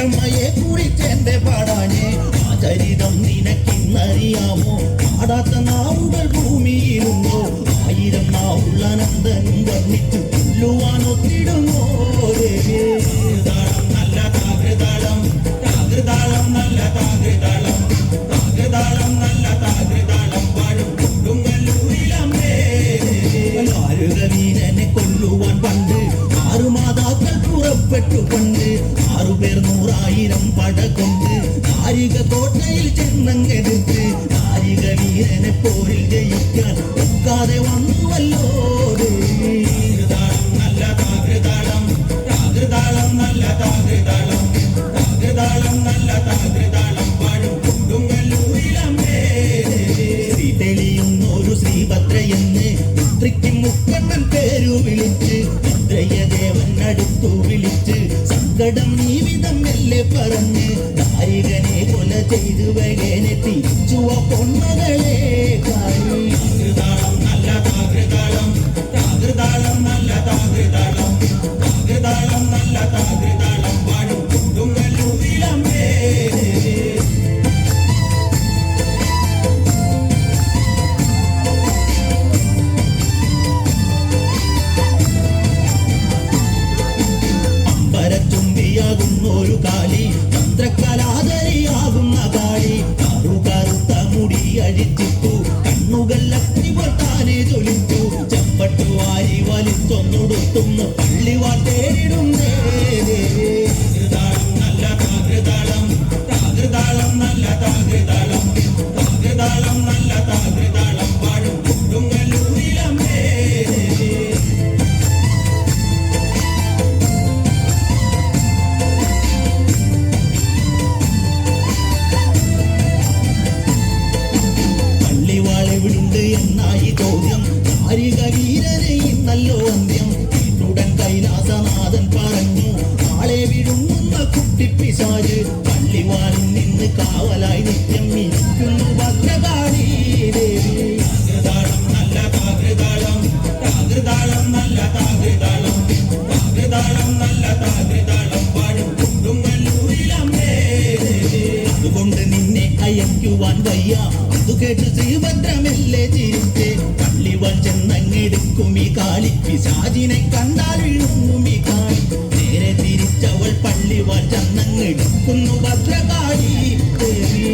വീരമ്മയെ കുറിച്ചെന്റെ പാടാനെ ആ ചരിതം നിനക്കിന്നറിയാമോ? പാടാത്ത നാവുകൾ ഭൂമിയിലുണ്ടോ? 1000 നാവുള്ള നന്ദനും വർണ്ണിച്ചു കൊല്ലുവാനൊത്തിടുമോ? നല്ല താകൃതാളം, താകൃതാളം, നല്ല താകൃതാളം, താകൃതാളം, നല്ല താകൃതാളം പാടും കൊടുങ്ങല്ലൂരിലമ്മേ. വീരനെ കൊല്ലുവാൻ പണ്ട് 6 മാതാക്കൾ പുറപ്പെട്ടു കൊണ്ട് 6 പേർ 100,000 പട കൊണ്ട് നാരിക കോട്ടയിൽ ചെന്നങ്ങെടുത്ത് നാരിക വീരനെ പോരിൽ ജയിക്കാൻ ഒക്കാതെ വന്നുവല്ലോ. നല്ല താകൃതാളം, താകൃതാളം, നല്ല താകൃതാളം, താകൃതാളം, നല്ല താകൃതാളം പാടും കൊടുങ്ങല്ലൂരിലമ്മേ. ശ്രീ തെളിയുന്നൊരു ശ്രീഭദ്രയെന്ന് പുത്രിക്ക് മുക്കണ്ണൻ പേരു വിളിച്ച് ഭദ്രയദേവൻ അടുത്തു വിളിച്ച് സങ്കടം ഈ വിധം മെല്ലെ പറഞ്ഞ് നാരികനെ കൊല ചെയ്തു വകനെ തിരിച്ചുവ പൊന്മകളെ താകൃതാളം, നല്ല താകൃതാളം, താകൃതാളം, നല്ല താകൃതാളം, താകൃതാളം, നല്ല താകൃതാളം പാടും കൊടുങ്ങല്ലൂരിലമ്മേ. ൊരു കാളി തന്ത്രക്കലാതരിയാകുന്ന കാളി കറുത്ത മുടി അഴിച്ചിട്ടു കണ്ണുകൾ അഗ്നി പൊട്ടാനെ തൊലിച്ചു ചെമ്പട്ടു വാരി വലിച്ചൊന്നുടുത്തുന്നു പള്ളിവാൾ തേടിടുന്നേ. നല്ല താകൃതാളം, താകൃതാളം, നല്ല താകൃതാളം, താകൃതാളം, നല്ല താകൃതാളം പാടും കൊടുങ്ങല്ലൂരിലമ്മേ. എന്നായി ചോദ്യം നാരിക വീരനെ ഇന്നല്ലോ അന്ത്യം. ഉടൻ കൈലാസനാഥൻ പറഞ്ഞു നാളെ വിഴുങ്ങുന്ന കുട്ടിപ്പിശാച് പള്ളിവാളിൽ നിന്ന് കാവലായി നിത്യം ഇരിക്കുന്നു ഭദ്രകാളി ദേവി. താകൃതാളം, നല്ല താകൃതാളം, താകൃതാളം, നല്ല താകൃതാളം, താകൃതാളം, നല്ല താകൃതാളം പാടും കൊടുങ്ങല്ലൂരിലമ്മേ. അതുകൊണ്ട് നിന്നെ അയക്കുവാൻ വയ്യ. അത് കേട്ട് ശ്രീഭദ്രമെല്ലെ ചിരിച്ച് പള്ളിവാൾ ചെന്നങ്ങെടുക്കും ഈ കാളി. പിശാചിനെ കണ്ടാൽ വീഴും ഈ കാളി. നേരെ തിരിച്ചവൾ പള്ളിവാൾ ചെന്നങ്ങെടുക്കുന്നു ഭദ്രകാളി ദേവി.